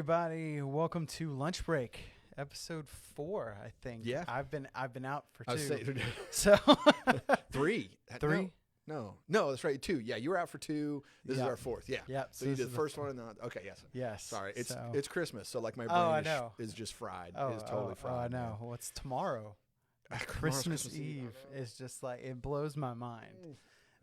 everybody. Welcome to Lunch Break, episode 4, I think. Yeah. I've been out for 2. I was saying, So 3. 3? No, that's right. 2. Yeah, you were out for 2. This is our 4th. Yeah. Yep. So you this did is the first one and the okay. Yes. Yes. Sorry. It's so- it's Christmas, so like my I brain know. is just fried. Oh, It's totally fried. Oh, I know. What's tomorrow? Tomorrow's Christmas Eve. Eve is just like, it blows my mind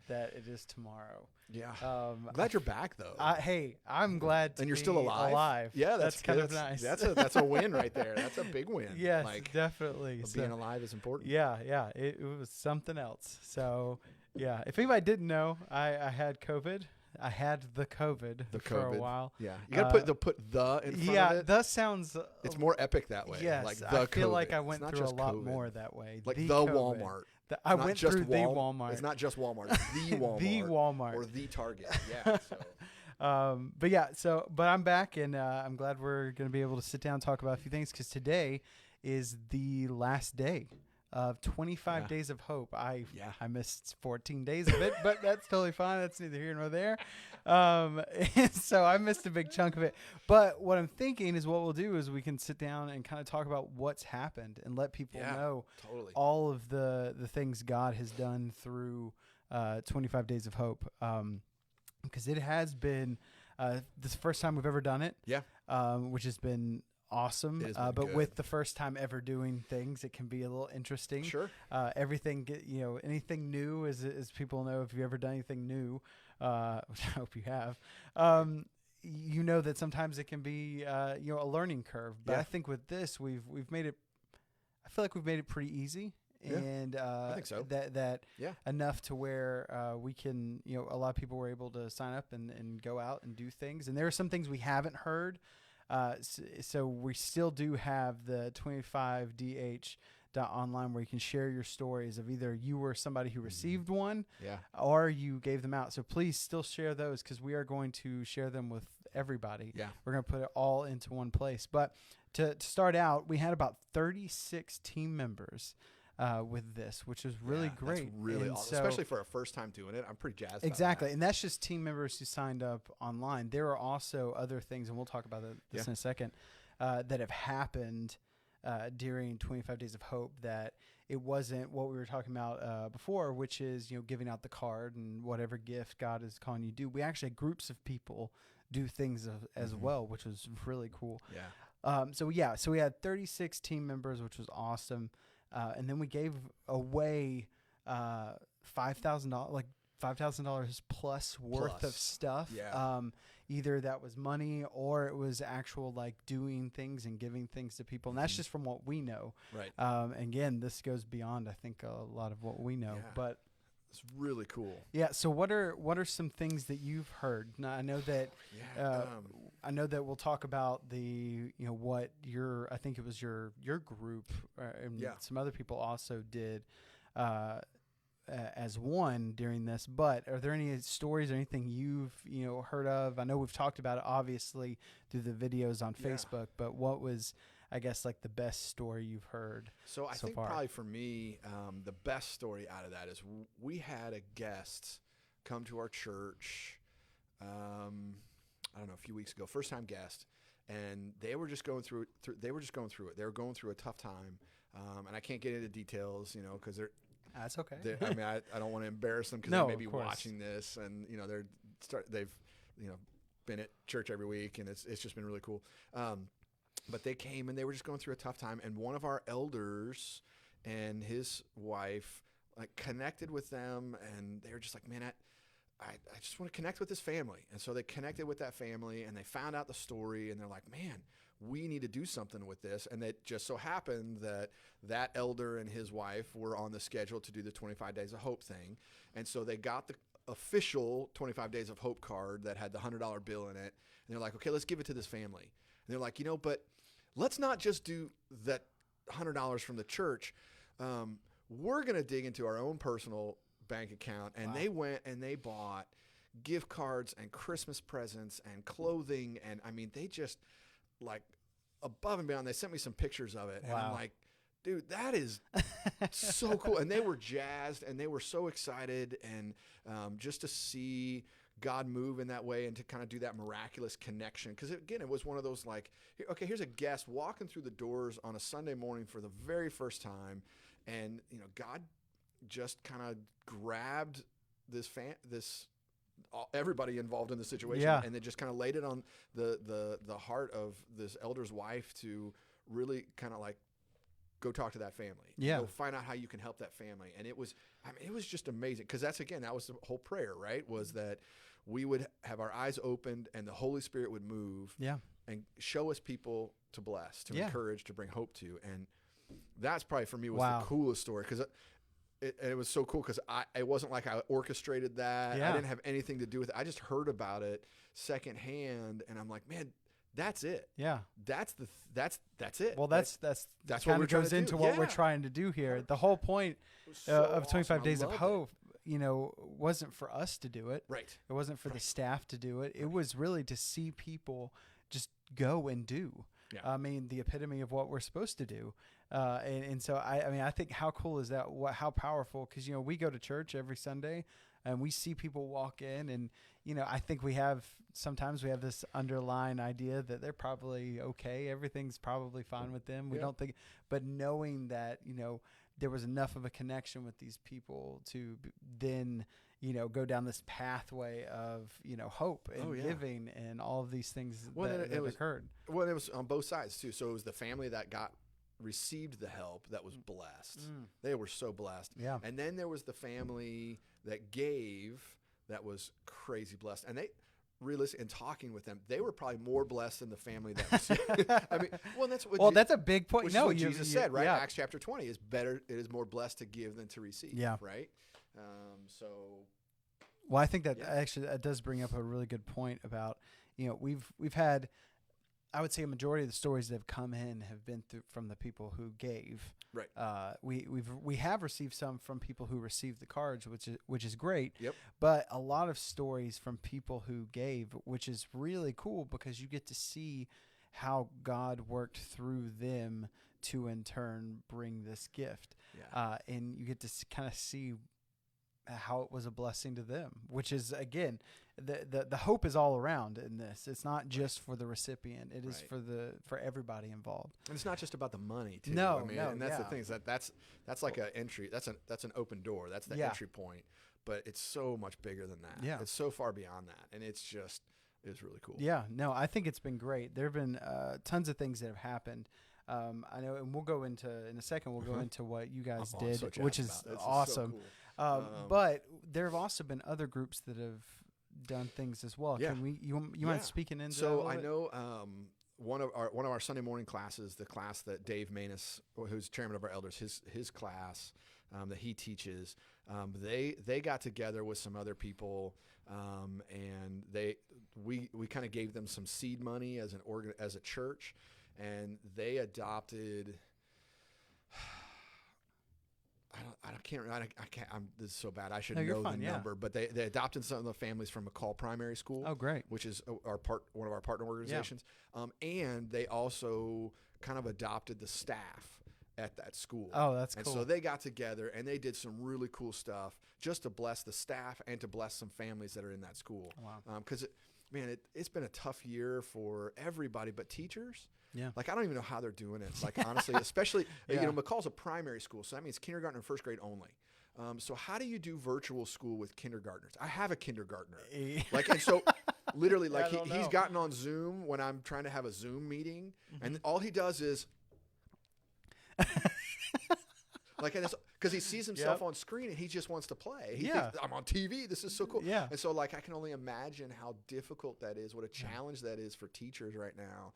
that it is tomorrow. Yeah. I'm Glad you're back though. Hey, I'm glad to and you're be still alive. Yeah, that's kind of nice. That's a win right there. That's a big win. Yes, like definitely. being alive is important. Yeah, it was something else. So, yeah, if anybody didn't know, I had COVID. I had the COVID for a while. Yeah, you gotta put the in front of it. That sounds. It's more epic that way. Yes, like I feel COVID. like I went It's not through a just lot COVID. more that way. Like the COVID. Walmart. I went through the Walmart. It's not just Walmart. It's the Walmart. The Walmart. Or the Target. Yeah. So. But I'm back, and I'm glad we're going to be able to sit down and talk about a few things, because today is the last day of 25 Days of Hope. I missed 14 days of it, but that's totally fine. That's neither here nor there. And so I missed a big chunk of it. But what I'm thinking is what we'll do is we can sit down and kind of talk about what's happened and let people know all of the things God has done through 25 Days of Hope. Because it has been this is the first time we've ever done it. Yeah. Which has been awesome. But good. With the first time ever doing things, it can be a little interesting. Sure. Anything new, as people know, if you've ever done anything new, which I hope you have, you know that sometimes it can be a learning curve. But I think with this, we've made it. I feel like we've made it pretty easy. Yeah, and I think so. That enough to where we can, a lot of people were able to sign up and go out and do things. And there are some things we haven't heard. So we still do have the 25dh.online where you can share your stories of either you were somebody who received one or you gave them out. So please still share those, because we are going to share them with everybody. Yeah. We're going to put it all into one place. But to start out, we had about 36 team members with this, which is really great. That's really awesome, especially for a first time doing it. I'm pretty jazzed. Exactly. About that. And that's just team members who signed up online. There are also other things, and we'll talk about this in a second, that have happened during 25 Days of Hope, that it wasn't what we were talking about before, which is, giving out the card and whatever gift God is calling you to do. We actually had groups of people do things as well, which was really cool. Yeah. So we had 36 team members, which was awesome. And then we gave away $5,000, like $5,000 plus worth of stuff. Yeah. Either that was money or it was actual like doing things and giving things to people. And that's just from what we know. Right. Again, this goes beyond, I think, a lot of what we know. Yeah. But it's really cool. Yeah. So what are some things that you've heard? Now, I know that we'll talk about the what I think it was your group and some other people also did as one during this. But are there any stories or anything you've heard of? I know we've talked about it obviously through the videos on Facebook, but what was, I guess, like the best story you've heard so think far? Probably for me, the best story out of that is we had a guest come to our church, I don't know, a few weeks ago, first time guest, and they were just going through it. They were going through a tough time, and I can't get into details, because they're. That's okay. I mean, I don't want to embarrass them, because they may be watching this, and they've been at church every week, and it's just been really cool. But they came and they were just going through a tough time, and one of our elders and his wife connected with them, and they were just like, man, I just want to connect with this family. And so they connected with that family, and they found out the story, and they're like, man, we need to do something with this. And it just so happened that elder and his wife were on the schedule to do the 25 Days of Hope thing. And so they got the official 25 Days of Hope card that had the $100 bill in it. And they're like, okay, let's give it to this family. And they're like, but let's not just do that $100 from the church. We're going to dig into our own personal bank account. And they went and they bought gift cards and Christmas presents and clothing. And I mean, they just above and beyond. They sent me some pictures of it. And I'm like, dude, that is so cool. And they were jazzed and they were so excited. And just to see God move in that way and to kind of do that miraculous connection. Because again, it was one of those like, okay, here's a guest walking through the doors on a Sunday morning for the very first time, and God just kind of grabbed everybody involved in the situation, and then just kind of laid it on the heart of this elder's wife to really kind of like go talk to that family. Go find out how you can help that family. And it was just amazing, because that was the whole prayer, right? Was that we would have our eyes opened and the Holy Spirit would move and show us people to bless, to encourage, to bring hope to. And that's probably for me was the coolest story, because it was so cool, because it wasn't like I orchestrated that. I didn't have anything to do with it. I just heard about it secondhand, and I'm like, man, that's it. Yeah. That's it. Well, that's what we're goes into what we're trying to do here. The whole point of 25 Days of Hope, wasn't for us to do it. Right. It wasn't for the staff to do it. It was really to see people just go and do. Yeah. I mean, the epitome of what we're supposed to do. And so I think how cool is that? How powerful? Because, we go to church every Sunday and we see people walk in, and, I think sometimes we have this underlying idea that they're probably okay. Everything's probably fine with them. We don't think, but knowing that, there was enough of a connection with these people to then, go down this pathway of, hope and giving and all of these things that occurred. Well, it was on both sides too. So it was the family that received the help that was blessed. They were so blessed. Yeah. And then there was the family that gave that was crazy blessed. And they realistic in talking with them, they were probably more blessed than the family that was. That's what. Well, that's a big point. Which is what Jesus said, right? Acts chapter 20 is better. It is more blessed to give than to receive. Yeah. Right. Well, I think that actually that does bring up a really good point about we've had, I would say, a majority of the stories that have come in have been from the people who gave. Right. We have received some from people who received the cards, which is great. Yep. But a lot of stories from people who gave, which is really cool, because you get to see how God worked through them to in turn bring this gift. Yeah. And you get to kind of see how it was a blessing to them, which is, again, the hope is all around in this. It's not just for the recipient. It is for everybody involved. And it's not just about the money too. No, and that's the thing, is that's like an entry. That's an open door. That's the entry point. But it's so much bigger than that. Yeah. It's so far beyond that. And it's really cool. Yeah. No, I think it's been great. There have been tons of things that have happened. I know, and we'll go into, in a second, we'll go into what you guys did, which is awesome. So cool. But there have also been other groups that have done things as well. Yeah. Can you mind speaking into that? So I know one of our Sunday morning classes, the class that Dave Maness, who's chairman of our elders, his class that he teaches, they got together with some other people, and we kind of gave them some seed money as a church, and they adopted. This is so bad. I should know the number, but they adopted some of the families from McCall Primary School. Oh, great! Which is one of our partner organizations. Yeah. And they also kind of adopted the staff at that school. Oh, that's cool. And so they got together and they did some really cool stuff just to bless the staff and to bless some families that are in that school. Wow. Because it's been a tough year for everybody, but teachers. Yeah. Like, I don't even know how they're doing it. Like, honestly, especially, McCall's a primary school, so that means kindergarten and first grade only. So how do you do virtual school with kindergartners? I have a kindergartner. And so literally, he's gotten on Zoom when I'm trying to have a Zoom meeting, and all he does is because he sees himself on screen and he just wants to play. He thinks, I'm on TV. This is so cool. Yeah. And so I can only imagine how difficult that is, what a challenge that is for teachers right now.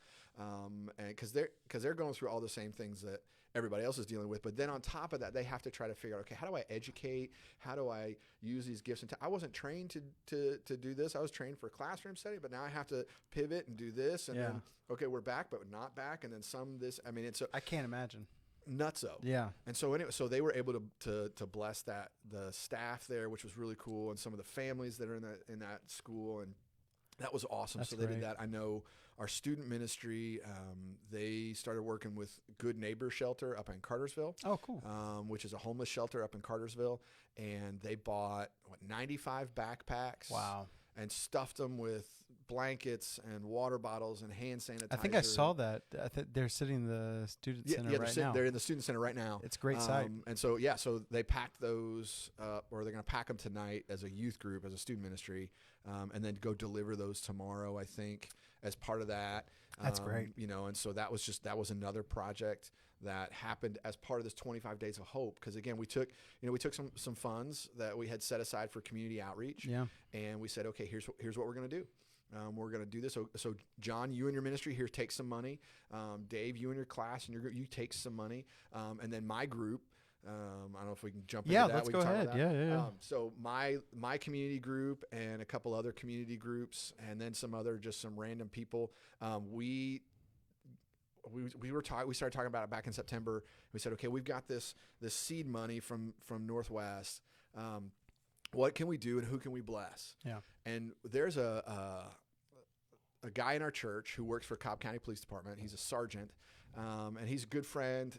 And because they're going through all the same things that everybody else is dealing with. But then on top of that, they have to try to figure out, okay, how do I educate? How do I use these gifts? I wasn't trained to do this. I was trained for classroom setting, but now I have to pivot and do this. And then, okay, we're back, but we're not back. And then I can't imagine. Nutso. Yeah. And so anyway, so they were able to bless the staff there, which was really cool, and some of the families that are in that school, and that was awesome. That's so they did that. I know our student ministry, they started working with Good Neighbor Shelter up in Cartersville. Oh, cool. Which is a homeless shelter up in Cartersville, and they bought 95 backpacks. Wow. and stuffed them with blankets and water bottles and hand sanitizer. I think I saw that. They're sitting in the student center right now. They're in the student center right now. It's a great sight. And so so they packed those, or they're going to pack them tonight as a youth group, as a student ministry, and then go deliver those tomorrow, I think, as part of that. That's great. And so that was another project that happened as part of this 25 Days of Hope. Because again, we took some funds that we had set aside for community outreach, and we said, okay, here's what we're going to do. We're going to do this. So John, you and your ministry here, take some money. Dave, you and your class and your group, you take some money. And then my group, I don't know if we can jump into that. Yeah, let's go ahead. Yeah. So my community group and a couple other community groups, and then some random people. We started talking about it back in September. We said, okay, we've got this seed money from Northwest. What can we do and who can we bless? Yeah. And there's a guy in our church who works for Cobb County Police Department. He's a sergeant, and he's a good friend.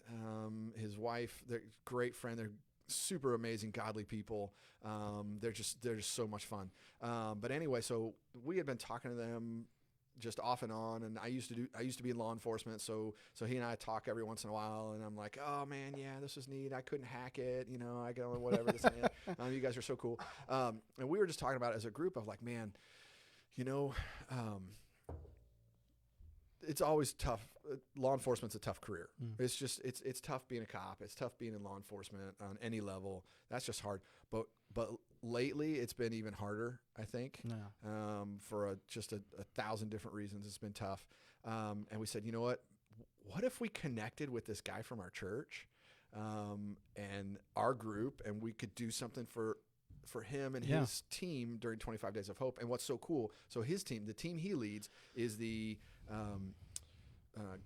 His wife, they're a great friend. They're super amazing, godly people. They're just so much fun. But anyway, so we had been talking to them just off and on, and I used to be in law enforcement, so he and I talk every once in a while, and I'm like, oh man, yeah, this is neat. I couldn't hack it, I go whatever this and that. You guys are so cool. And we were just talking about it as a group of like, man, it's always tough. Law enforcement's a tough career. It's just it's tough being a cop. It's tough being in law enforcement on any level. That's just hard. But lately it's been even harder, I think. Yeah. For just a thousand different reasons, it's been tough. And we said, you know what? What if we connected with this guy from our church, and our group, and we could do something for him and his team during 25 Days of Hope. And what's so cool, so his team, the team he leads, is the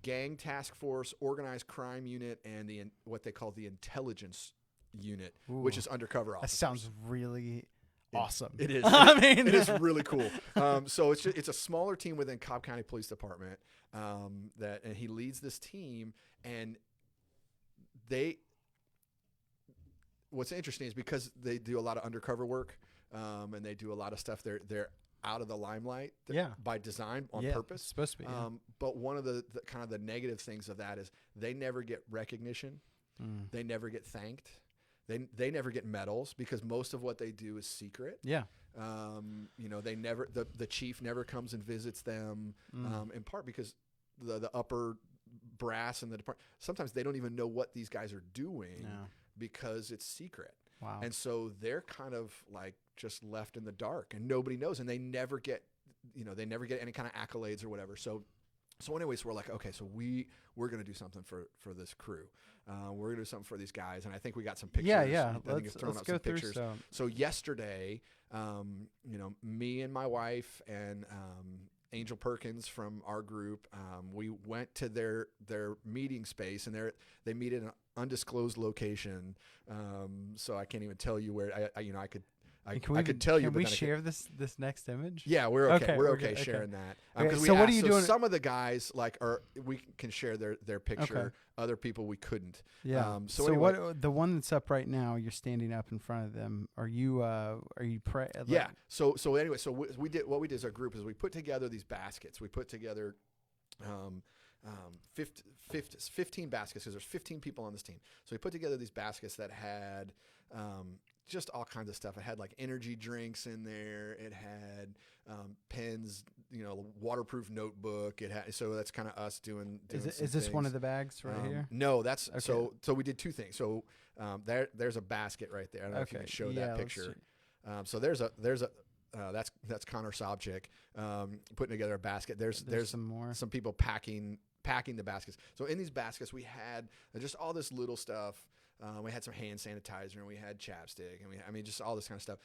Gang Task Force, Organized Crime Unit, and what they call the Intelligence Unit, which is undercover officers. That sounds really awesome. It is. It is really cool. So it's a smaller team within Cobb County Police Department, and he leads this team, and what's interesting is because they do a lot of undercover work, and they do a lot of stuff. They're out of the limelight by design on purpose. It's supposed to be. But one of the kind of the negative things of that is they never get recognition. They never get thanked. They never get medals because most of what they do is secret. Yeah. They never, the chief never comes and visits them, in part because the upper brass in the department, sometimes they don't even know what these guys are doing because it's secret. Wow. And so they're kind of like just left in the dark and nobody knows, and they never get any kind of accolades or whatever. So anyways, we're like, okay, so we're going to do something for this crew. We're going to do something for these guys. And I think we got some pictures. Yeah. Let's go through pictures. So yesterday, me and my wife and Angel Perkins from our group, we went to their meeting space, and they meet in an undisclosed location. So I can't even tell you where. I could tell you. Can we share this next image? Yeah, we're okay. We're okay sharing that. So what are you doing? Some of the guys we can share their picture. Okay. Other people we couldn't. Yeah. So anyway, what the one that's up right now? You're standing up in front of them. Are you yeah. So anyway, we did what we did as a group is we put together these baskets. We put together 15 baskets because there's 15 people on this team. So we put together these baskets that had just all kinds of stuff. It had like energy drinks in there. It had pens, waterproof notebook. It had, so that's kind of us doing is this things. One of the bags right here? No, that's okay. So we did two things. So there's a basket right there. I don't know if you can show that picture. So there's a that's Connor Sobchik putting together a basket. There's some more. Some people packing the baskets. So in these baskets we had just all this little stuff. We had some hand sanitizer, and we had chapstick, and just all this kind of stuff.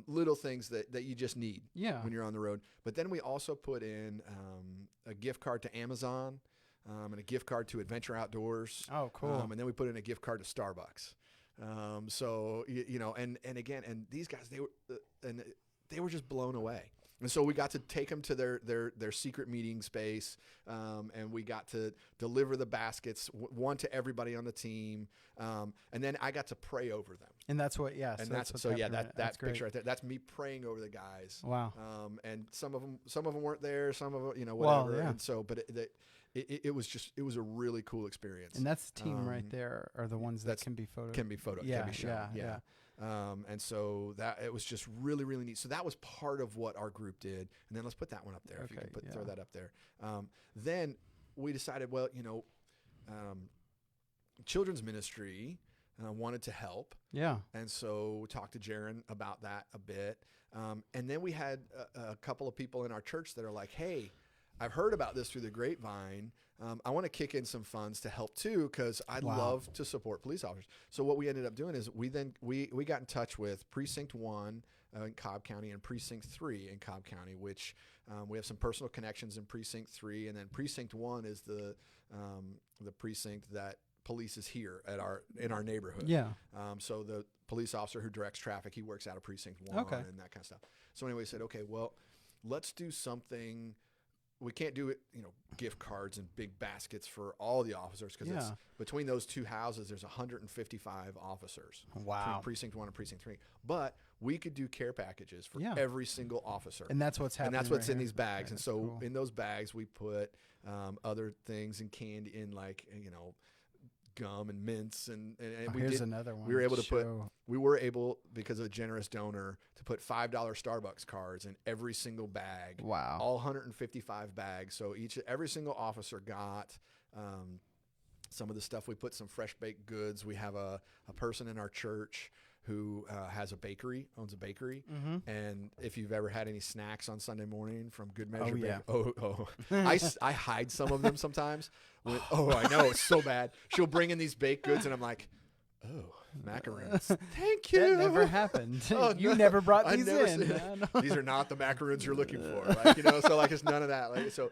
Little things that you just need when you're on the road. But then we also put in a gift card to Amazon and a gift card to Adventure Outdoors. Oh, cool. And then we put in a gift card to Starbucks. So and these guys they were just blown away. And so we got to take them to their secret meeting space, and we got to deliver the baskets, one to everybody on the team, and then I got to pray over them. And that's what, yeah. And that's that picture right there. That's me praying over the guys. Wow. And some of them weren't there. Some of them, whatever. Well, yeah. And so, but it was a really cool experience. And that's the team right there, are the ones that can be photoed. Can be shown. Yeah. And so that it was just really, really neat. So that was part of what our group did. And then let's put that one up there. Okay, if you can throw that up there. Then we decided, well, children's ministry wanted to help. Yeah. And so we talked to Jaron about that a bit. And then we had a couple of people in our church that are like, hey, I've heard about this through the grapevine. I want to kick in some funds to help too, because I'd love to support police officers. So what we ended up doing is we got in touch with Precinct 1 in Cobb County and Precinct 3 in Cobb County, which we have some personal connections in Precinct 3, and then Precinct 1 is the precinct that police here in our neighborhood. Yeah. So the police officer who directs traffic, he works out of Precinct 1 and that kind of stuff. So anyway, we said, okay, well, let's do something. We can't do it, gift cards and big baskets for all the officers, because it's between those two houses, there's 155 officers. Wow. Between Precinct 1 and Precinct 3. But we could do care packages for every single officer. And that's what's happening. And that's what's in these bags. And so in those bags, we put other things and candy in, like, gum and mints, and here's another one. We were able, because of a generous donor, to put $5 Starbucks cards in every single bag. Wow. All 155 bags. So every single officer got some of the stuff. We put some fresh baked goods. We have a person in our church who owns a bakery. Mm-hmm. And if you've ever had any snacks on Sunday morning from Good Measure I hide some of them sometimes. I know, it's so bad. She'll bring in these baked goods, and I'm like, macaroons. Thank you. That never happened. You never brought these in. These are not the macaroons you're looking for. So it's none of that. So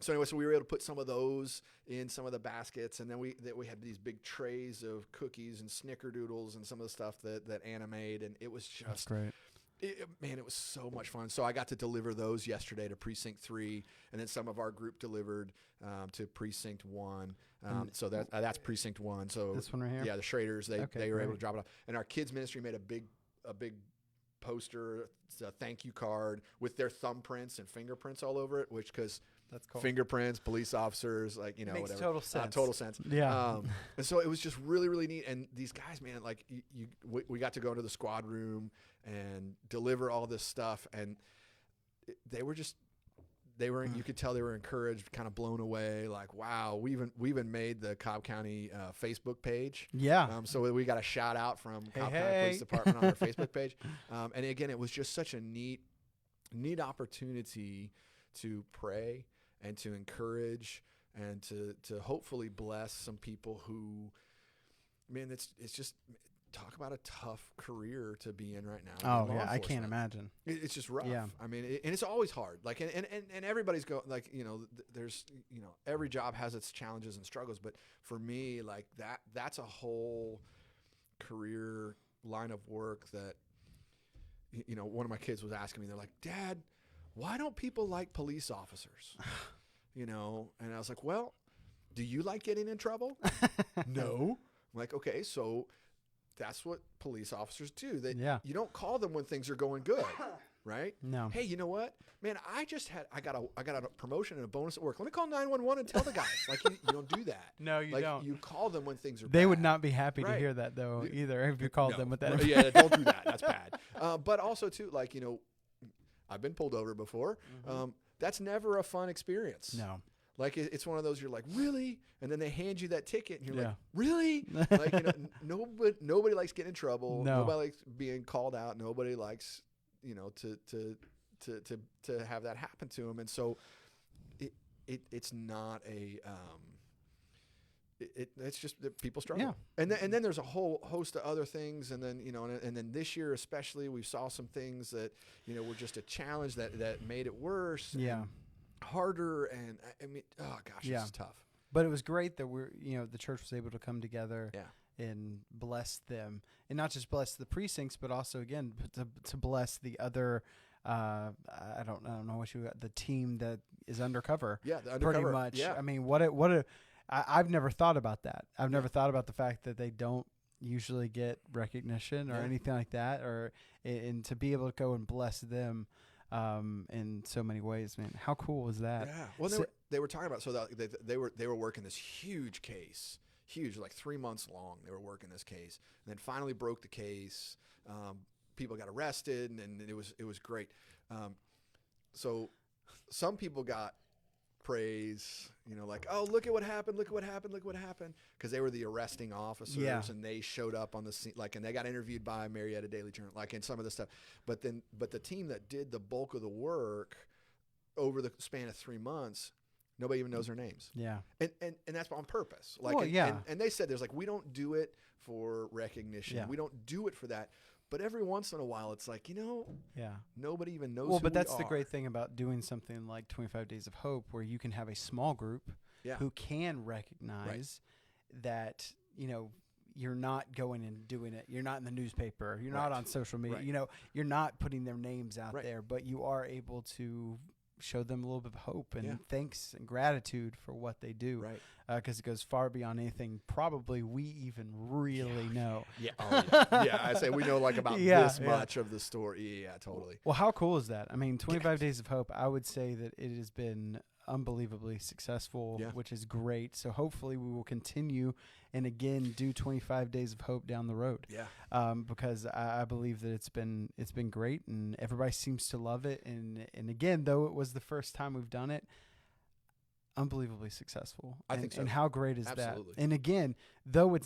anyway, so we were able to put some of those in some of the baskets, and then we had these big trays of cookies and snickerdoodles and some of the stuff that Anna made, and it was just That's great. It was so much fun. So I got to deliver those yesterday to Precinct 3, and then some of our group delivered to Precinct 1. So that's Precinct 1. So this one right here? Yeah, the Schraders, they were able to drop it off. And our kids ministry made a big poster, a thank you card with their thumbprints and fingerprints all over it, because that's cool. Fingerprints, police officers, makes whatever. Total sense. Total sense. Yeah. And so it was just really, really neat. And these guys, man, we got to go into the squad room and deliver all this stuff, and they were you could tell they were encouraged, kind of blown away, like, wow, we even made the Cobb County Facebook page. Yeah. So we got a shout out from Cobb County Police Department on their Facebook page. And again, it was just such a neat opportunity to pray and to encourage and to hopefully bless some people who, man, it's just, talk about a tough career to be in right now. Oh yeah, I can't imagine. It's just rough. Yeah. I mean, and it's always hard. Like, and everybody's there's, every job has its challenges and struggles. But for me, like that's a whole career line of work that, one of my kids was asking me, they're like, Dad, why don't people like police officers? And I was like, well, do you like getting in trouble? No. I'm like, okay, so that's what police officers do. You don't call them when things are going good, right? No. Hey, you know what, man? I got a promotion and a bonus at work. Let me call 911 and tell the guys. Like, you don't do that. No, you don't. You call them when things are. They bad. would not be happy to hear that though either if you called them with that. Yeah, don't do that. That's bad. But also too, I've been pulled over before. Mm-hmm. That's never a fun experience. No. Like, it's one of those, you're like, really? And then they hand you that ticket, and you're like, really? Like, nobody likes getting in trouble. No. Nobody likes being called out. Nobody likes, to have that happen to them. And so it's not a it's just that people struggle. Yeah. And then there's a whole host of other things. And then, and then this year especially, we saw some things that, were just a challenge that made it worse. Yeah. Harder, and I mean, oh gosh, it's tough. But it was great that the church was able to come together and bless them, and not just bless the precincts, but also again to bless the other I don't know what you got. The team that is undercover. Yeah, the undercover. Pretty much. Yeah. I mean, I've never thought about that. I've never thought about the fact that they don't usually get recognition or anything like that, and to be able to go and bless them in so many ways, man. How cool is that? Yeah. Well, they were talking about, so they were working this huge case, like 3 months long. They were working this case, and then finally broke the case. People got arrested, and it was great. So some people got praise, like, oh, look at what happened, because they were the arresting officers, and they showed up on the scene, and they got interviewed by Marietta Daily Journal, in some of the stuff. But the team that did the bulk of the work over the span of 3 months, nobody even knows their names. Yeah, and that's on purpose. And they said we don't do it for recognition. We don't do it for that. But every once in a while, it's nobody even knows. Well, but that's the great thing about doing something like 25 Days of Hope, where you can have a small group who can recognize that, you're not going and doing it. You're not in the newspaper. You're not on social media. You're not putting their names out there, but you are able to show them a little bit of hope and thanks and gratitude for what they do. Right. Because it goes far beyond anything probably we even really know. Yeah. Oh, yeah. I say we know about this much of the story. Yeah, totally. Well, how cool is that? I mean, 25 Days of Hope, I would say that it has been unbelievably successful, which is great. So hopefully we will continue and again do 25 Days of Hope down the road. Yeah. Because I believe that it's been great and everybody seems to love it. And again, though it was the first time we've done it, unbelievably successful. I think so. And how great is Absolutely. that? And again, though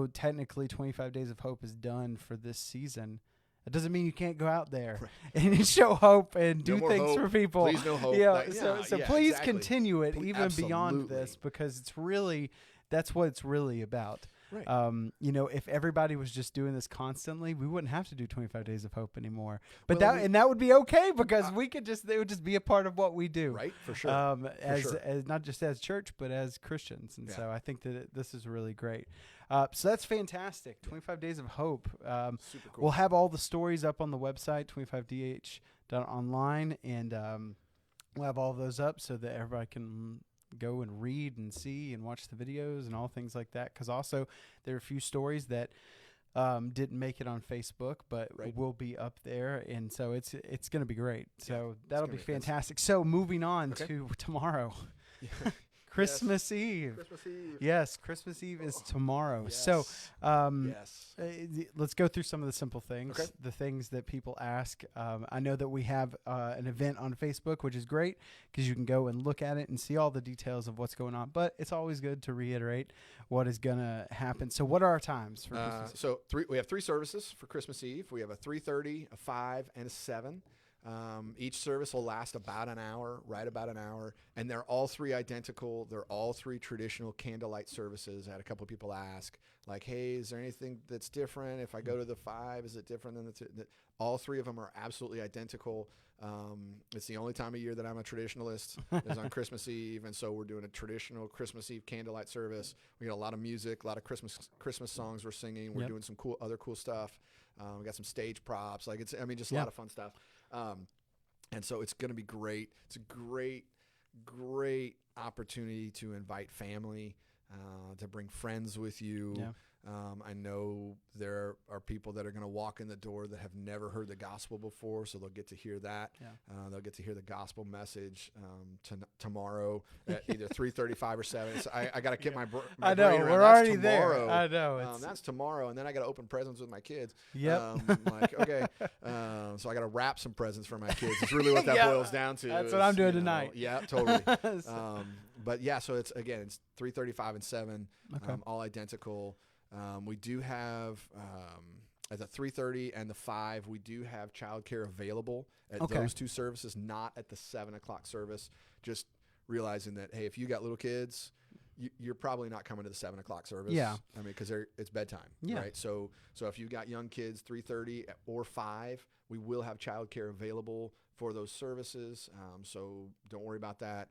technically 25 Days of Hope is done for this season, it doesn't mean you can't go out there and show hope and do things for people. Please no hope. So please continue it even beyond this, because that's what it's really about. Right. If everybody was just doing this constantly, we wouldn't have to do 25 Days of Hope anymore. But that would be okay, because it would just be a part of what we do. Right, for sure. As not just as church, but as Christians. And so I think that this is really great. So that's fantastic. 25 Days of Hope. Super cool. We'll have all the stories up on the website, 25dh.online, and we'll have all of those up so that everybody can go and read and see and watch the videos and all things like that. Because also there are a few stories that didn't make it on Facebook, but will be up there, and so it's going to be great. So that'll be fantastic. So moving on to tomorrow. Christmas Eve. Yes, Christmas Eve is tomorrow. Yes. So let's go through some of the simple things, the things that people ask. I know that we have an event on Facebook, which is great because you can go and look at it and see all the details of what's going on. But it's always good to reiterate what is going to happen. So what are our times for Christmas Eve? So we have 3 services for Christmas Eve. We have a 3:30, a 5, and a 7. Each service will last about an hour, and they're all 3 identical. They're all 3 traditional candlelight services. I had a couple of people ask, hey, is there anything that's different? If I go to the 5, is it different than the 2? All 3 of them are absolutely identical. It's the only time of year that I'm a traditionalist is on Christmas Eve, and so we're doing a traditional Christmas Eve candlelight service. We got a lot of music, a lot of Christmas songs we're singing. We're doing some other cool stuff. We got some stage props. Just a lot of fun stuff. And so it's going to be great. It's a great, great opportunity to invite family, to bring friends with you. Yeah. I know there are people that are going to walk in the door that have never heard the gospel before, so they'll get to hear that. Yeah. They'll get to hear the gospel message tomorrow at either 3:35 or 7. So I got to get my brain around. We're already there. I know. That's tomorrow, and then I got to open presents with my kids. Yep. Okay. So I got to wrap some presents for my kids. It's really what that boils down to. That's what I'm doing tonight. Yeah, totally. But yeah, so it's 3:35 and 7, all identical. We do have at the 3:30 and the 5, we do have childcare available at those 2 services, not at the 7 o'clock service. Just realizing that, hey, if you got little kids, you're probably not coming to the 7 o'clock service. Yeah. Because it's bedtime, right? So if you've got young kids, 3:30 or 5, we will have childcare available for those services. So don't worry about that.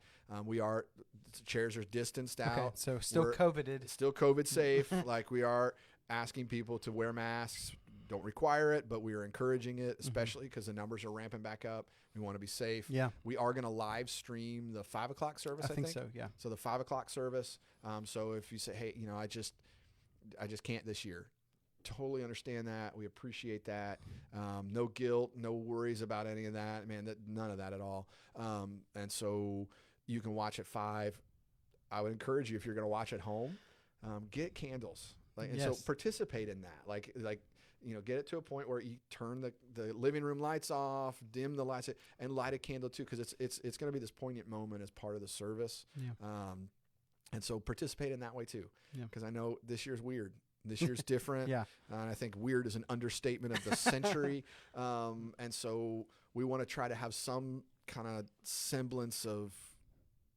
Chairs are distanced out. Okay, so still COVIDed. Still COVID safe. We are asking people to wear masks, don't require it, but we are encouraging it, especially because the numbers are ramping back up. We want to be safe. Yeah. We are going to live stream the 5 o'clock service. I think so. Yeah. So the 5 o'clock service. So if you say, hey, I just can't this year. Totally understand that. We appreciate that. No guilt, no worries about any of that, man. None of that at all. And so you can watch at 5. I would encourage you, if you're going to watch at home, get candles. So participate in that. Like get it to a point where you turn the living room lights off, dim the lights, and light a candle too, because it's going to be this poignant moment as part of the service. Yeah. And so participate in that way too. Yeah. Because I know this year's weird. This year's different. Yeah. And I think weird is an understatement of the century. And so we want to try to have some kind of semblance of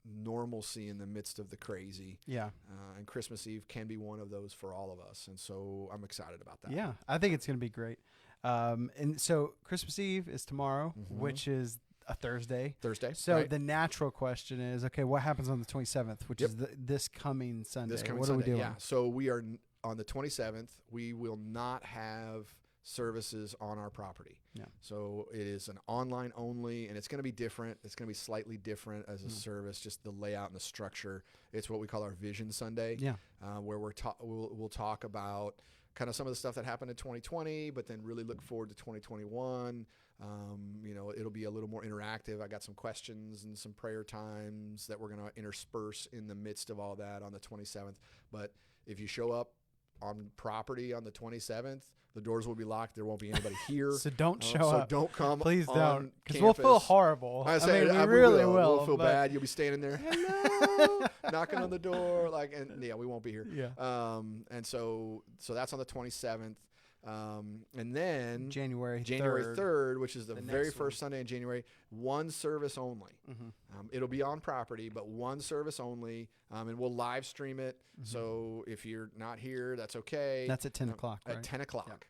normalcy in the midst of the crazy. Yeah. And Christmas Eve can be one of those for all of us. And so I'm excited about that. Yeah. I think it's going to be great. And so Christmas Eve is tomorrow, which is a Thursday. So the natural question is, okay, what happens on the 27th, which is this coming Sunday? What are we doing? Yeah. So we are on the 27th. We will not have services on our property. Yeah. So it is an online only, and it's going to be different. It's going to be slightly different as a service, just the layout and the structure. It's what we call our Vision Sunday. Yeah. Where we'll talk about kind of some of the stuff that happened in 2020, but then really look forward to 2021. It'll be a little more interactive. I got some questions and some prayer times that we're going to intersperse in the midst of all that on the 27th. But if you show up on property on the 27th, the doors will be locked. There won't be anybody here. So don't show up. So don't come. Please don't. Because we'll feel horrible. I mean, we really will. We'll feel bad. You'll be standing there, hello, knocking on the door. We won't be here. Yeah. And so that's on the 27th. And then January 3rd, which is the very first Sunday in January, one service only. It'll be on property, but one service only, and we'll live stream it. So if you're not here, that's okay. That's at 10 o'clock, right? At 10 o'clock. Yep.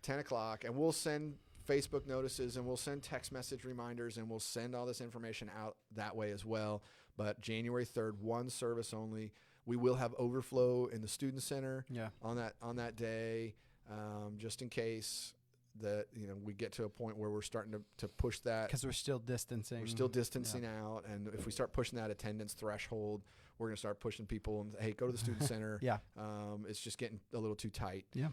10 o'clock, and we'll send Facebook notices, and we'll send text message reminders, and we'll send all this information out that way as well. But January 3rd, one service only. We will have overflow in the student center on that day. Just in case that we get to a point where we're starting to push that, because we're still distancing. We're still distancing out, and if we start pushing that attendance threshold, we're going to start pushing people and hey, go to the student center. Yeah. It's just getting a little too tight. Yeah.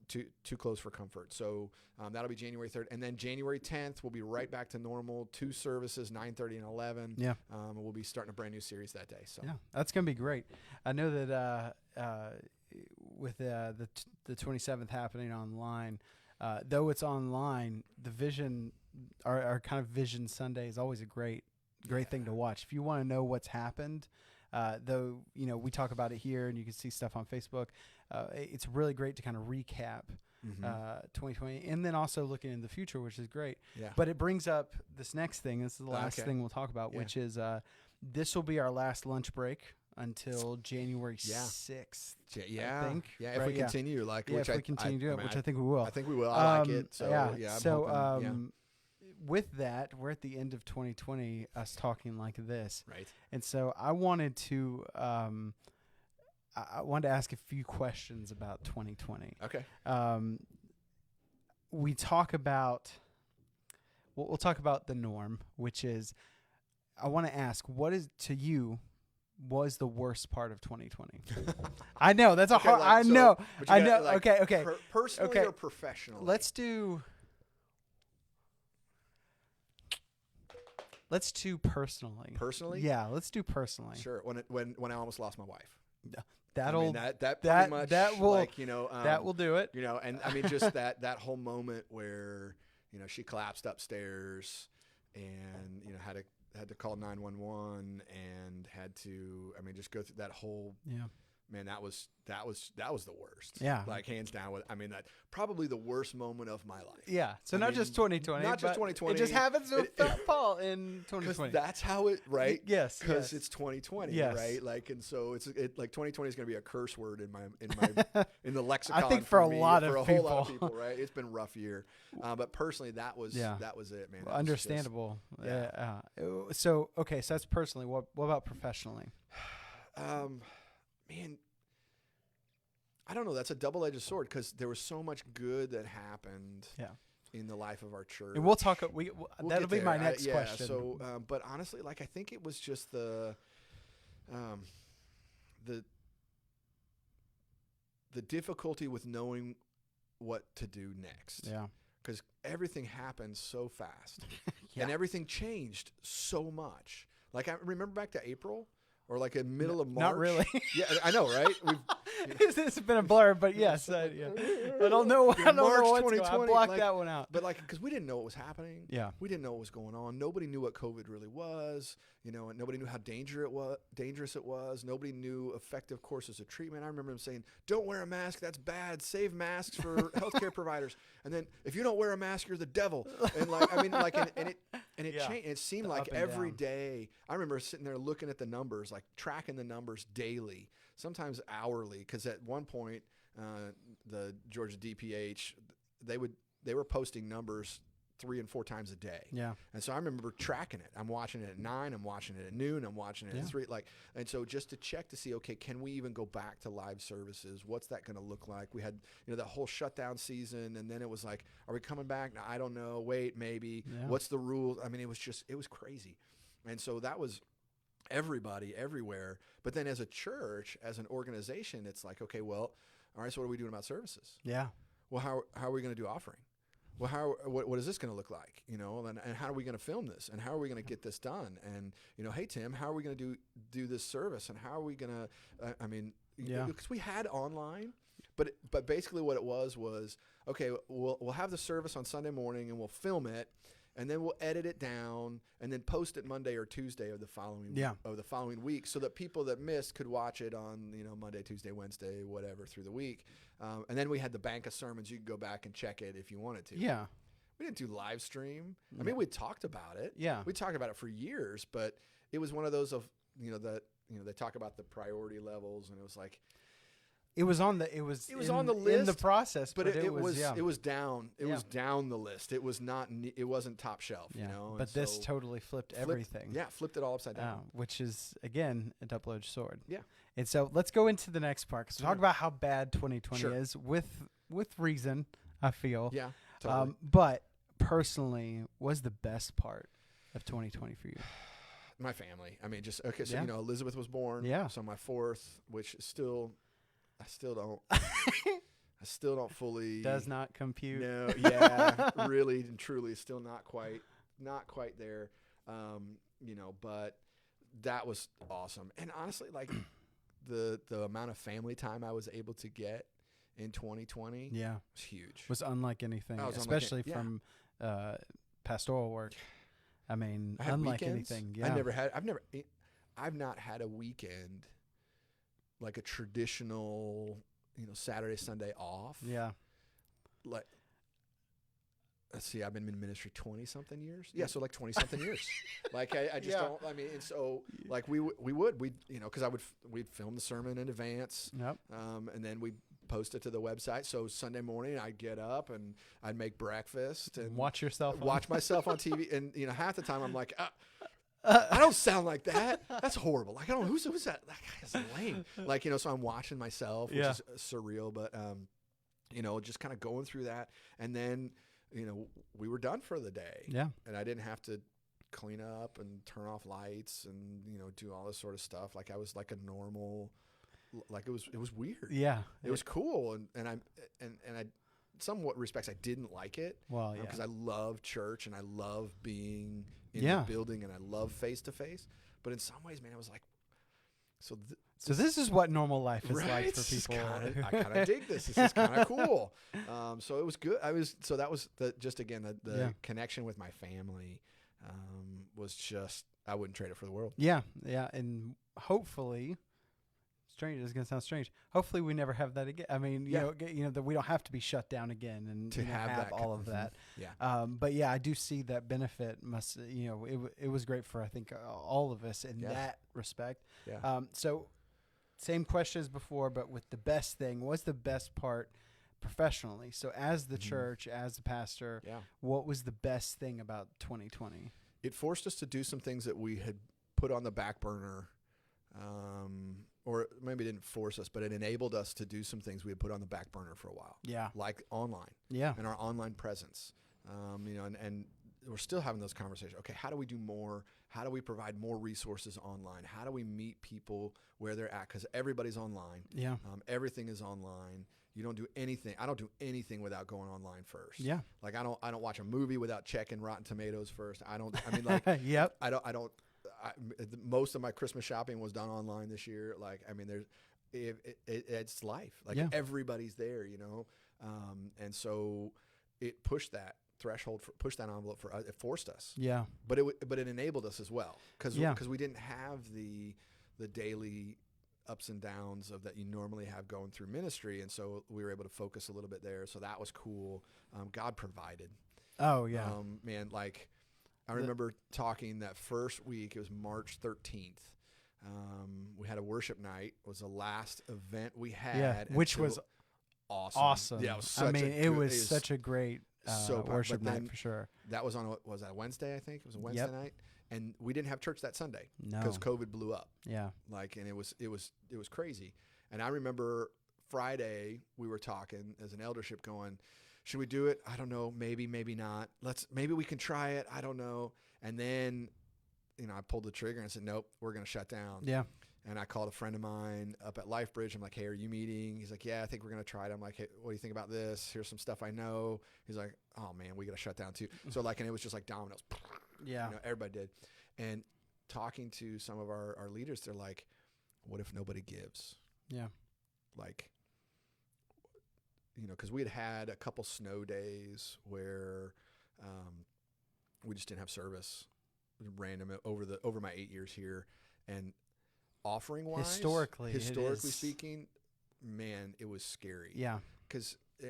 Too close for comfort. So that'll be January 3rd, and then January 10th we'll be right back to normal. 2 services, 9:30 and 11. Yeah. We'll be starting a brand new series that day. So yeah, that's going to be great. I know that with the 27th happening online, though it's online, the Vision, our kind of Vision Sunday is always a great thing to watch. If you want to know what's happened, though, we talk about it here and you can see stuff on Facebook. It's really great to kind of recap 2020 and then also looking in the future, which is great. Yeah. But it brings up this next thing. This is the last thing we'll talk about, which is this will be our last lunch break until January 6th. Yeah. I think. Yeah. If we continue, if we continue to do it, which I think we will. I think we will. I like it. So yeah. I'm with that, we're at the end of 2020, us talking like this. Right. And so I wanted to ask a few questions about 2020. Okay. We talk about, we'll talk about the norm, which is, I want to ask, what is to you was the worst part of 2020? I know that's hard. I know. Okay. Personally or professionally? Let's do personally. Personally? Yeah, let's do personally. Sure. When I almost lost my wife. That will do it. And I mean just that whole moment where she collapsed upstairs and had to call 911 and had to just go through that whole man, that was the worst. Yeah. Like hands down. That probably the worst moment of my life. Yeah. So not just 2020. Not just 2020. It just happens to fall in 2020. That's how it, right? Yes. Because it's 2020, yes. right? And so it's 2020 is going to be a curse word in in the lexicon. I think for a whole lot of people, right? It's been a rough year. But personally, that was it, man. Understandable. So that's personally. What about professionally? Man, I don't know. That's a double-edged sword because there was so much good that happened. In the life of our church, and we'll talk. That'll be my next question. So, but honestly, like I think it was just the difficulty with knowing what to do next. Yeah, because everything happened so fast, and everything changed so much. Like I remember back to April. Or like in middle of March. Not really. Yeah, I know, right? It's been a blur, but yes, I don't know. I don't know what's going on. I blocked that one out. But because we didn't know what was happening. Yeah. We didn't know what was going on. Nobody knew what COVID really was. And nobody knew how dangerous it was. Nobody knew effective courses of treatment. I remember them saying, "Don't wear a mask. That's bad. Save masks for healthcare providers." And then if you don't wear a mask, you're the devil. And it changed. It seemed like every day. I remember sitting there looking at the numbers, like tracking the numbers daily, sometimes hourly, because at one point the Georgia DPH they were posting numbers 3 and 4 times a day. Yeah. And so I remember tracking it. I'm watching it at 9, I'm watching it at noon, I'm watching it at 3. And so just to check to see, okay, can we even go back to live services? What's that going to look like? We had, that whole shutdown season, and then it was like, are we coming back? No, I don't know. Wait, maybe. Yeah. What's the rule? I mean, it was crazy. And so that was everybody everywhere. But then as a church, as an organization, it's like, okay, well, all right, so what are we doing about services? Yeah. Well, how are we going to do offering? Well, what is this going to look like? And how are we going to film this? And how are we going to get this done? And hey Tim, how are we going to do this service? And how are we going to? Because we had online, but basically what it was okay, we'll have the service on Sunday morning and we'll film it, and then we'll edit it down and then post it Monday or Tuesday of the following week, so that people that missed could watch it on Monday, Tuesday, Wednesday, whatever through the week. And then we had the bank of sermons. You could go back and check it if you wanted to. Yeah. We didn't do live stream. I mean, we talked about it. Yeah. We talked about it for years, but it was one of those of, they talk about the priority levels, and it was like, it was on the list in the process, but it was down. It was down the list. It was not. It wasn't top shelf. But this totally flipped everything. Yeah, flipped it all upside down. Which is again a double-edged sword. Yeah. And so let's go into the next part, because we talk about how bad 2020 is with reason. I feel. Yeah. Totally. But personally, was the best part of 2020 for you? My family. I mean, just okay. So Elizabeth was born. Yeah. So my 4th, which is still. I still don't fully. Does not compute. No, yeah, really and truly, still not quite there. But that was awesome. And honestly, like the amount of family time I was able to get in 2020, was huge. Was unlike anything, especially from pastoral work. I mean, unlike weekends. Anything. Yeah. I've not had a weekend like a traditional, Saturday, Sunday off. Yeah. Like, let's see, I've been in ministry 20-something years. Yeah, so like 20-something years. Like I just don't. I mean, and so like we'd because we'd film the sermon in advance. Yep. And then we post it to the website. So Sunday morning I'd get up and I'd make breakfast and watch myself on TV. And half the time I'm like. I don't sound like that. That's horrible. Like, I don't know who's that. That guy's lame. Like, so I'm watching myself, which is surreal, but, just kind of going through that. And then, we were done for the day. Yeah. And I didn't have to clean up and turn off lights and, do all this sort of stuff. Like I was like a normal, like it was weird. Yeah. It was cool. And I somewhat respects, I didn't like it. Well, yeah. Because I love church and I love being in the building and I love face-to-face. But in some ways, man, I was like, so this is what normal life is like for people. I kind of dig this. This is kind of cool. So it was good. So that was the connection with my family was just, I wouldn't trade it for the world. Yeah. Yeah. And hopefully, it's going to sound strange. Hopefully we never have that again. I mean, that we don't have to be shut down again and to have all of that. Yeah. But yeah, I do see that benefit it was great for, I think, all of us in that respect. Yeah. So same question as before, but with the best thing, what's the best part professionally? So as the church, as a pastor, what was the best thing about 2020? It forced us to do some things that we had put on the back burner, or maybe it didn't force us, but it enabled us to do some things we had put on the back burner for a while. Yeah. Like online. Yeah. And our online presence. And we're still having those conversations. Okay, how do we do more? How do we provide more resources online? How do we meet people where they're at? Because everybody's online. Yeah. Everything is online. You don't do anything. I don't do anything without going online first. Yeah. Like I don't watch a movie without checking Rotten Tomatoes first. Yep. Most of my Christmas shopping was done online this year. Like, I mean, it's life. Like everybody's there, and so it pushed that threshold, pushed that envelope for us. It forced us. Yeah. But it enabled us as well. Because we didn't have the daily ups and downs of that you normally have going through ministry. And so we were able to focus a little bit there. So that was cool. God provided. Oh yeah. Man, like I remember talking that first week, it was March 13th. We had a worship night. It was the last event we had. Which was awesome. Yeah, it was it was such a great worship night for sure. That was was that a Wednesday, I think? It was a Wednesday night. And we didn't have church that Sunday because COVID blew up. Yeah. And it was crazy. And I remember Friday we were talking as an eldership going, should we do it? I don't know. Maybe, maybe not. Maybe we can try it. I don't know. And then, I pulled the trigger and I said, nope, we're going to shut down. Yeah. And I called a friend of mine up at LifeBridge. I'm like, hey, are you meeting? He's like, yeah, I think we're going to try it. I'm like, hey, what do you think about this? Here's some stuff I know. He's like, oh man, we got to shut down too. So and it was just like dominoes. Yeah. Everybody did. And talking to some of our leaders, they're like, what if nobody gives? Yeah. Like, because we had a couple snow days where we just didn't have service random over my 8 years here. And offering wise, historically speaking, man, it was scary. Yeah.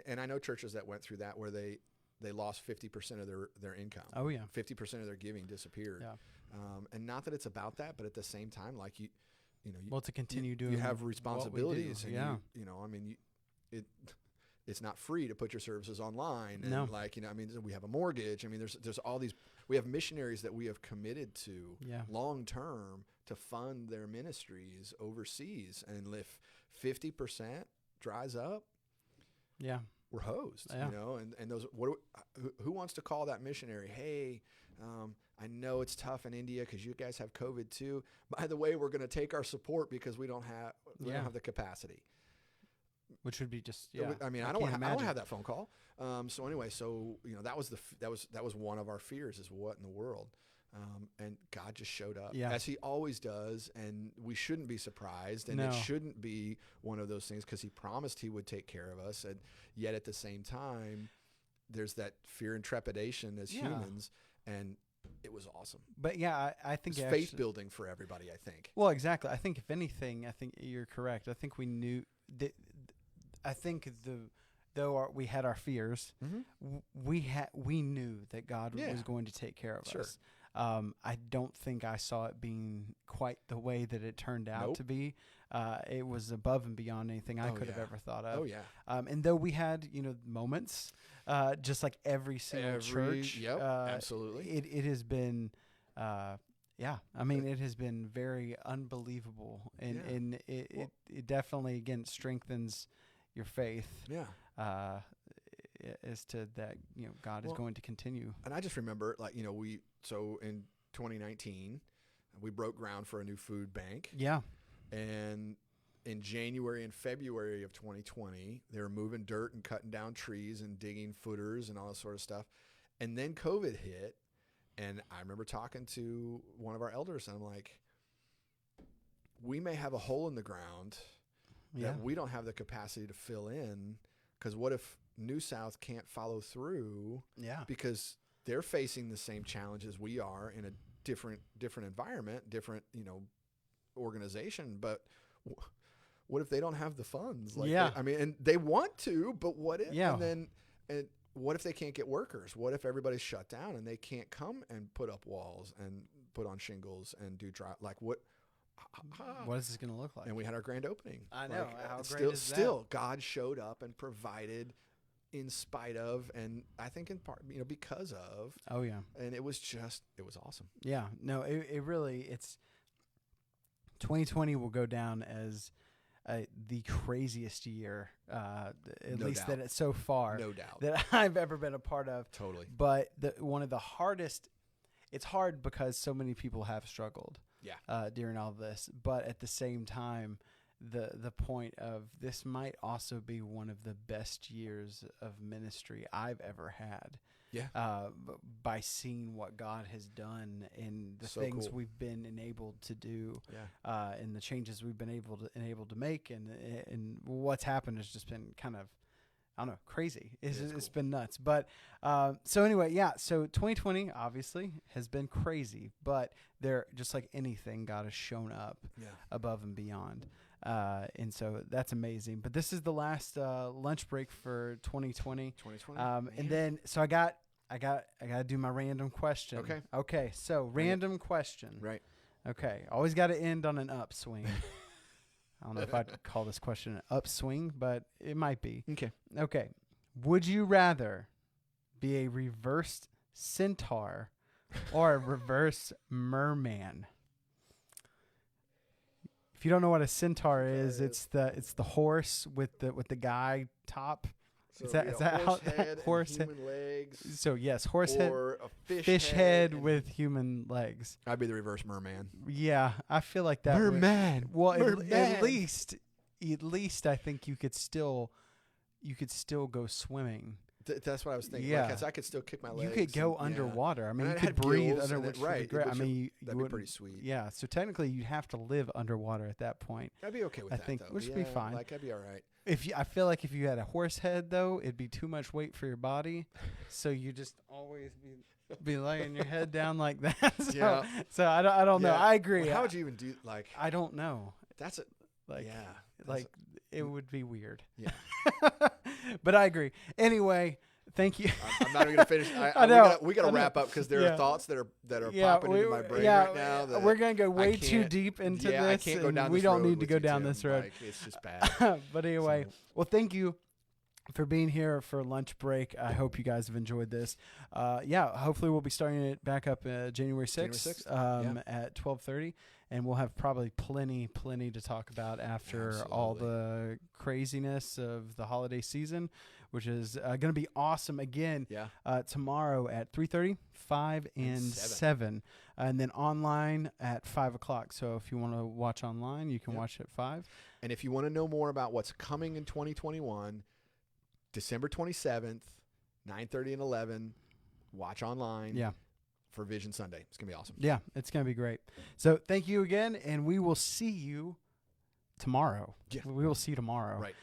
And I know churches that went through that where they lost 50% of their income. Oh yeah. 50% of their giving disappeared. Yeah. And not that it's about that, but at the same time, like to continue doing, you have responsibilities. And yeah. It's not free to put your services online. And no. We have a mortgage. There's all these, we have missionaries that we have committed to long term to fund their ministries overseas. And if 50% dries up, we're hosed, and those, who wants to call that missionary? Hey, I know it's tough in India because you guys have COVID too. By the way, we're going to take our support because we don't have the capacity. Which would be just, I don't have that phone call. So anyway, that was one of our fears is what in the world. And God just showed up as he always does. And we shouldn't be surprised. And it shouldn't be one of those things because he promised he would take care of us. And yet at the same time, there's that fear and trepidation as humans. And it was awesome. But I think it's faith building for everybody, I think. Well, exactly. I think if anything, I think you're correct. I think we knew that. I think though we had our fears, we knew that God was going to take care of us. I don't think I saw it being quite the way that it turned out to be. It was above and beyond anything I could have ever thought of. Oh yeah. And though we had moments, just like every single church, absolutely, it has been. It has been very unbelievable, and it definitely again strengthens your faith. As to that, God is going to continue. And I just remember, so in 2019, we broke ground for a new food bank. Yeah. And in January and February of 2020, they were moving dirt and cutting down trees and digging footers and all that sort of stuff. And then COVID hit. And I remember talking to one of our elders, and I'm like, we may have a hole in the ground that we don't have the capacity to fill in, because what if New South can't follow through? Yeah. Because they're facing the same challenges we are in a different environment, different, organization. But what if they don't have the funds? And they want to, but what if? Yeah. And what if they can't get workers? What if everybody's shut down and they can't come and put up walls and put on shingles and do dry? What is this going to look like? And we had our grand opening. I know. How great is that? Still, God showed up and provided in spite of, and I think in part, because of. Oh, yeah. And it was awesome. Yeah. No, it really, 2020 will go down as the craziest year, at least that it's so far, no doubt, that I've ever been a part of. Totally. But one of the hardest. It's hard because so many people have struggled. During all this, but at the same time, the point of this might also be one of the best years of ministry I've ever had. By seeing what God has done and the things we've been enabled to do, and the changes we've been able to make, and what's happened has just been kind of, I don't know, crazy. It's been nuts. But so anyway, so 2020 obviously has been crazy, but there, just like anything, God has shown up above and beyond. And so that's amazing. But this is the last lunch break for 2020. And then so I got to do my random question. Okay. So random question. Right. Okay. Always got to end on an upswing. I don't know if I'd call this question an upswing, but it might be. Okay. Would you rather be a reversed centaur or a reverse merman? If you don't know what a centaur is, it's the horse with the guy top. So is that horse head horse and human legs? So yes, horse head or a fish head with human legs. I'd be the reverse merman. Yeah, I feel like that. Merman. At least I think you could still go swimming. That's what I was thinking. Yeah, like, I could still kick my legs. You could go underwater. I mean, you could breathe under, which right. Great. I mean, that'd be pretty sweet. Yeah. So technically, you'd have to live underwater at that point. I'd be okay with that. I think, which would be fine. Like, I'd be all right. I feel like if you had a horse head, though, it'd be too much weight for your body. So you just always be laying your head down like that. So I don't know. I agree. Well, how would you even do I don't know. That's it. It would be weird. Yeah. But I agree. Anyway. Thank you. I'm not even gonna finish. I know. We gotta wrap up because there are thoughts that are popping into my brain right now. We're gonna go way too deep into this. I can't go down we this don't road need to go down this road. Like, it's just bad. But anyway, well, thank you for being here for lunch break. I hope you guys have enjoyed this. Hopefully we'll be starting it back up January 6th at 12:30. And we'll have probably plenty to talk about after all the craziness of the holiday season, which is going to be awesome again tomorrow at 3:30, 5, and 7. And then online at 5 o'clock. So if you want to watch online, you can watch at 5. And if you want to know more about what's coming in 2021, December 27th, 9:30 and 11, watch online. Yeah. For Vision Sunday. It's going to be awesome. Yeah, it's going to be great. So thank you again, and we will see you tomorrow. Yeah. We will see you tomorrow. Right.